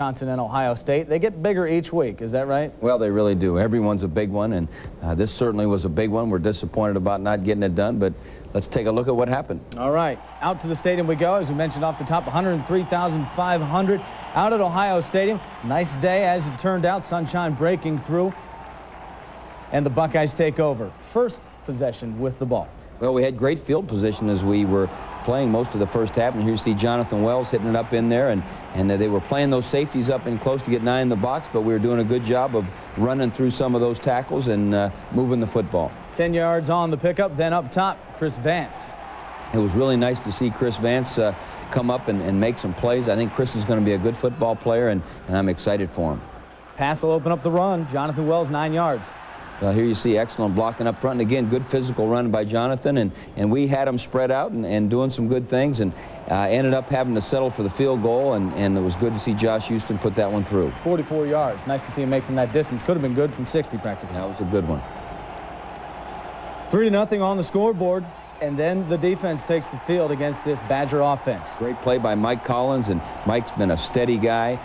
Wisconsin and Ohio State. They get bigger each week, is that right? Well, they really do. Everyone's a big one, and this certainly was a big one. We're disappointed about not getting it done, but let's take a look at what happened. All right, out to the stadium we go. As we mentioned off the top, 103,500 out at Ohio Stadium. Nice day as it turned out, sunshine breaking through, and the Buckeyes take over. First possession with the ball. Well, we had great field position as we were playing most of the first half, and here you see Jonathan Wells hitting it up in there, and they were playing those safeties up in close to get 9 in the box, but we were doing a good job of running through some of those tackles and moving the football. 10 yards on the pickup, then up top, Chris Vance. It was really nice to see Chris Vance come up and make some plays. I think Chris is going to be a good football player, and I'm excited for him. Pass will open up the run. Jonathan Wells, 9 yards. Here you see excellent blocking up front, and again, good physical run by Jonathan, and we had him spread out and doing some good things, and ended up having to settle for the field goal, and it was good to see Josh Houston put that one through. 44 yards. Nice to see him make from that distance. Could have been good from 60 practically. That was a good one. 3-0 on the scoreboard, and then the defense takes the field against this Badger offense. Great play by Mike Collins, and Mike's been a steady guy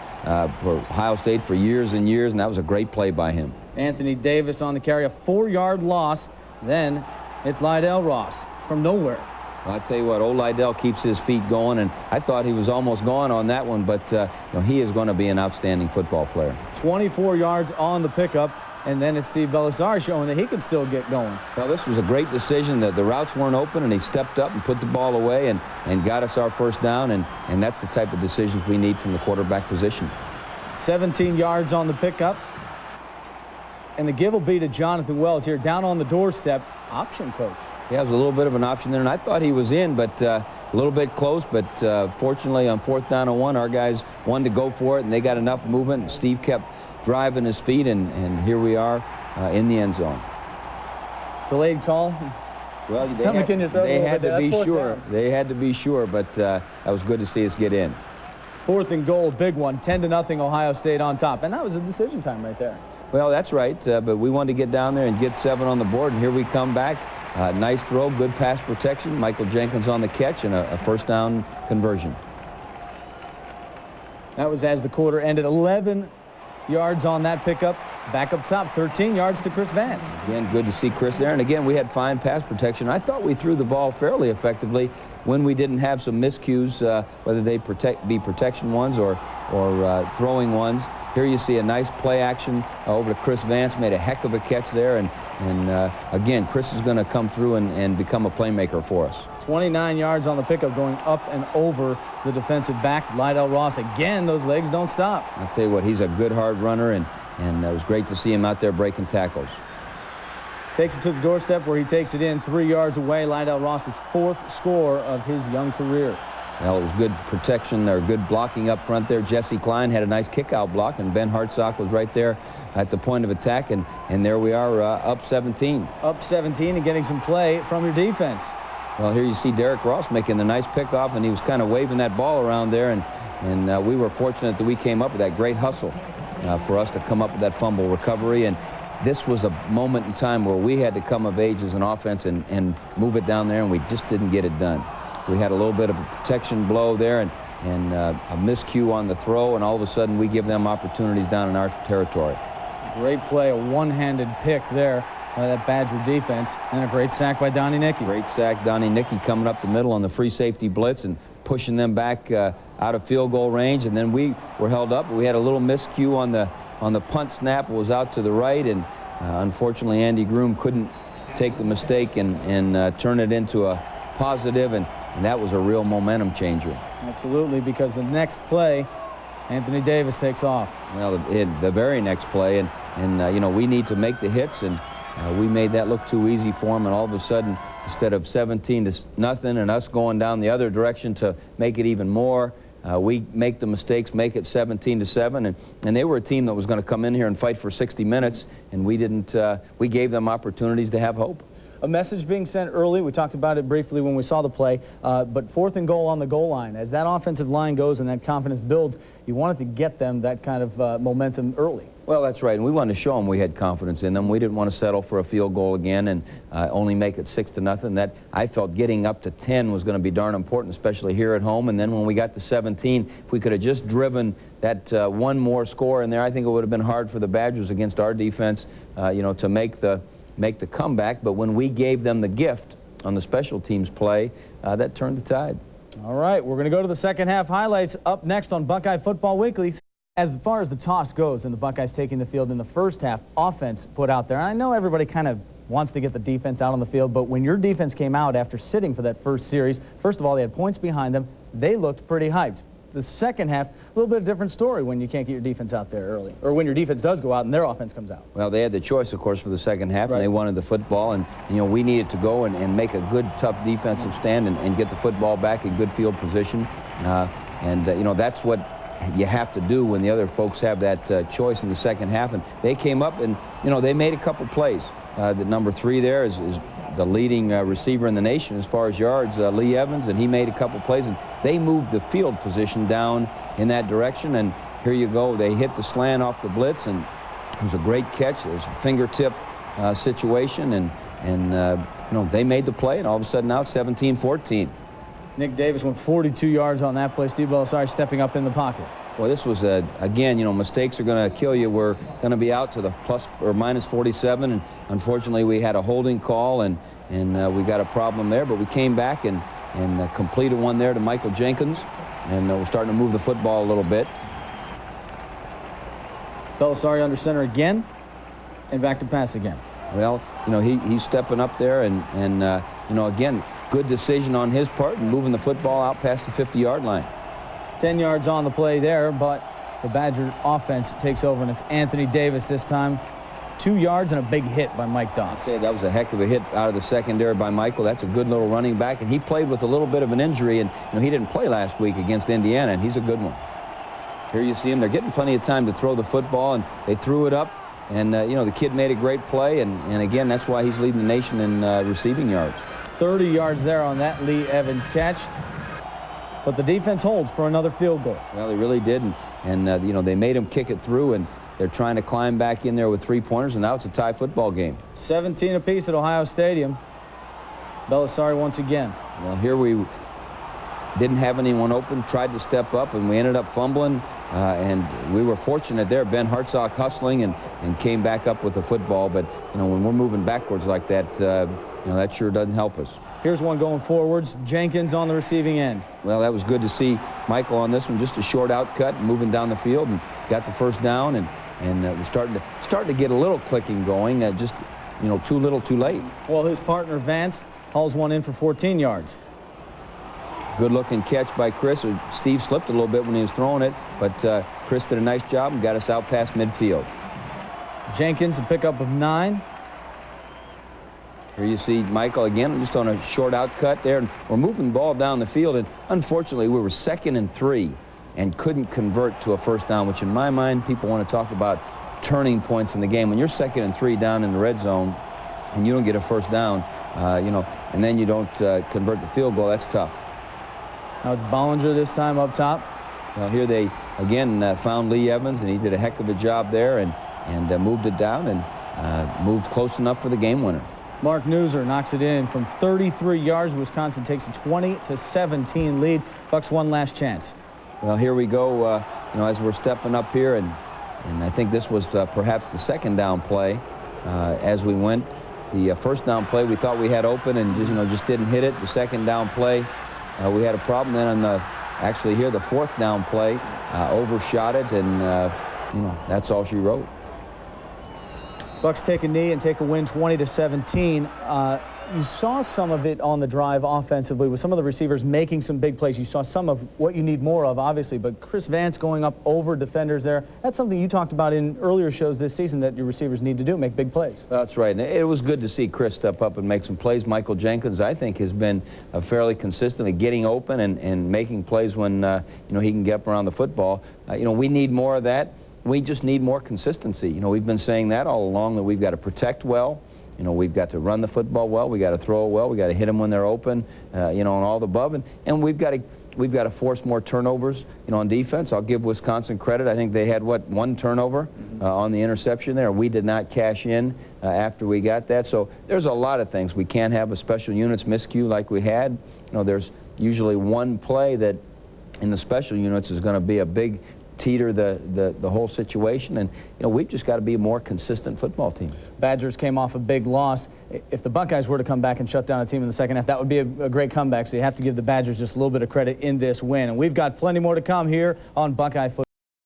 for Ohio State for years and years, and that was a great play by him. Anthony Davis on the carry, a 4-yard loss. Then it's Lydell Ross from nowhere. Well, I tell you what, old Lydell keeps his feet going, and I thought he was almost gone on that one, but you know, he is going to be an outstanding football player. 24 yards on the pickup, and then it's Steve Belisar showing that he can still get going. Well, this was a great decision. The routes weren't open, and he stepped up and put the ball away and got us our first down, and that's the type of decisions we need from the quarterback position. 17 yards on the pickup. And the give will be to Jonathan Wells here, down on the doorstep. Option coach. Yeah, it was a little bit of an option there, and I thought he was in, but a little bit close. But fortunately, on 4th down and 1, our guys wanted to go for it, and they got enough movement. And Steve kept driving his feet, and here we are in the end zone. Delayed call. Well, they had to be sure. They had to be sure, but that was good to see us get in. 4th and goal, big one. 10-0 Ohio State on top, and that was a decision time right there. Well, that's right, but we wanted to get down there and get 7 on the board, and here we come back. Nice throw, good pass protection. Michael Jenkins on the catch, and a first down conversion. That was as the quarter ended. 11 yards on that pickup. Back up top, 13 yards to Chris Vance. Again, good to see Chris there, and again, we had fine pass protection. I thought we threw the ball fairly effectively when we didn't have some miscues, whether they be protection ones or throwing ones. Here you see a nice play action over to Chris Vance, made a heck of a catch there, and again, Chris is going to come through and become a playmaker for us. 29 yards on the pickup, going up and over the defensive back, Lydell Ross. Again, those legs don't stop. I'll tell you what, he's a good hard runner, and it was great to see him out there breaking tackles. Takes it to the doorstep where he takes it in 3 yards away. Lydell Ross's 4th score of his young career. Well, it was good protection or good blocking up front there. Jesse Klein had a nice kick-out block, and Ben Hartsock was right there at the point of attack, and there we are up 17. Up 17 and getting some play from your defense. Well, here you see Derek Ross making the nice pickoff, and he was kind of waving that ball around there, and we were fortunate that we came up with that great hustle for us to come up with that fumble recovery. And this was a moment in time where we had to come of age as an offense and move it down there, and we just didn't get it done. We had a little bit of a protection blow there and a miscue on the throw, and all of a sudden we give them opportunities down in our territory. Great play, a one-handed pick there by that Badger defense, and a great sack by Donnie Nicky. Great sack, Donnie Nicky coming up the middle on the free safety blitz and pushing them back out of field goal range, and then we were held up. We had a little miscue on the punt snap. It was out to the right, and unfortunately Andy Groom couldn't take the mistake and turn it into a positive, and that was a real momentum changer. Absolutely, because the next play, Anthony Davis takes off. Well, the very next play, and you know, we need to make the hits, and we made that look too easy for him, and all of a sudden, instead of 17-0 and us going down the other direction to make it even more, we make the mistakes, make it 17-7, and they were a team that was going to come in here and fight for 60 minutes, and we didn't. We gave them opportunities to have hope. A message being sent early. We talked about it briefly when we saw the play, but 4th and goal on the goal line. As that offensive line goes and that confidence builds, you wanted to get them that kind of momentum early. Well, that's right, and we wanted to show them we had confidence in them. We didn't want to settle for a field goal again and only make it 6-0. That, I felt, getting up to 10 was going to be darn important, especially here at home. And then when we got to 17, if we could have just driven that one more score in there, I think it would have been hard for the Badgers against our defense, you know, to make the comeback. But when we gave them the gift on the special teams play, that turned the tide. All right, we're going to go to the second half highlights up next on Buckeye Football Weekly. As far as the toss goes and the Buckeyes taking the field in the first half, offense put out there. And I know everybody kind of wants to get the defense out on the field, but when your defense came out after sitting for that first series, first of all, they had points behind them. They looked pretty hyped. The second half, a little bit of a different story when you can't get your defense out there early, or when your defense does go out and their offense comes out. Well, they had the choice, of course, for the second half, right, and they wanted the football, and you know, we needed to go and make a good, tough defensive stand and get the football back in good field position, you know, that's what you have to do when the other folks have that choice in the second half. And they came up and, you know, they made a couple plays. The number 3 there is the leading receiver in the nation as far as yards, Lee Evans, and he made a couple plays, and they moved the field position down in that direction. And here you go, they hit the slant off the blitz, and it was a great catch. It was a fingertip situation, and you know, they made the play, and all of a sudden now it's 17-14. Nick Davis went 42 yards on that play. Steve Belisari stepping up in the pocket. Well, this was, again, you know, mistakes are going to kill you. We're going to be out to the plus or minus 47, and unfortunately we had a holding call, and we got a problem there. But we came back and completed one there to Michael Jenkins, and we're starting to move the football a little bit. Belisari under center again, and back to pass again. Well, you know, he's stepping up there, and you know, again, good decision on his part and moving the football out past the 50-yard line. 10 yards on the play there, but the Badger offense takes over, and it's Anthony Davis this time. 2 yards and a big hit by Mike Doss. That was a heck of a hit out of the secondary by Michael. That's a good little running back, and he played with a little bit of an injury, and you know, he didn't play last week against Indiana, and he's a good one. Here you see him. They're getting plenty of time to throw the football, and they threw it up, and you know, the kid made a great play, and again, that's why he's leading the nation in receiving yards. 30 yards there on that Lee Evans catch. But the defense holds for another field goal. Well, they really did, and you know, they made him kick it through, and they're trying to climb back in there with 3-pointers, and now it's a tie football game. 17 apiece at Ohio Stadium. Belisari once again. Well, here we didn't have anyone open, tried to step up, and we ended up fumbling, and we were fortunate there. Ben Hartsock hustling and came back up with the football, but you know, when we're moving backwards like that, you know, that sure doesn't help us. Here's one going forwards. Jenkins on the receiving end. Well, that was good to see Michael on this one. Just a short out cut, moving down the field, and got the first down, and we're starting to get a little clicking going. Just, you know, too little, too late. Well, his partner Vance hauls one in for 14 yards. Good-looking catch by Chris. Steve slipped a little bit when he was throwing it, but Chris did a nice job and got us out past midfield. Jenkins, a pickup of 9. Here you see Michael again, just on a short out cut there, and we're moving the ball down the field, and unfortunately we were 2nd and 3 and couldn't convert to a first down, which in my mind, people want to talk about turning points in the game. When you're 2nd and 3 down in the red zone and you don't get a first down, you know, and then you don't convert the field goal, that's tough. Now it's Bollinger this time up top. Well, here they again found Lee Evans, and he did a heck of a job there, and moved it down and moved close enough for the game winner. Mark Newser knocks it in from 33 yards. Wisconsin takes a 20-17 lead. Bucks one last chance. Well, here we go, you know, as we're stepping up here, and I think this was perhaps the 2nd down play as we went. The first down play we thought we had open and just didn't hit it. The 2nd down play we had a problem. Then on the actually here the 4th down play overshot it, and you know, that's all she wrote. Bucks take a knee and take a win 20-17. You saw some of it on the drive offensively with some of the receivers making some big plays. You saw some of what you need more of, obviously, but Chris Vance going up over defenders there, that's something you talked about in earlier shows this season that your receivers need to do, make big plays. That's right. And it was good to see Chris step up and make some plays. Michael Jenkins, I think, has been fairly consistent at getting open and making plays when you know, he can get up around the football. You know, we need more of that. We just need more consistency. You know, we've been saying that all along, that we've got to protect well. You know, we've got to run the football well. We got to throw it well. We got to hit them when they're open. You know, and all the above. And we've got to force more turnovers. You know, on defense, I'll give Wisconsin credit. I think they had one turnover on the interception there. We did not cash in after we got that. So there's a lot of things. We can't have a special units miscue like we had. You know, there's usually one play that in the special units is going to be a big teeter the whole situation. And, you know, we've just got to be a more consistent football team. Badgers came off a big loss. If the Buckeyes were to come back and shut down a team in the second half, that would be a great comeback. So you have to give the Badgers just a little bit of credit in this win. And we've got plenty more to come here on Buckeye Football.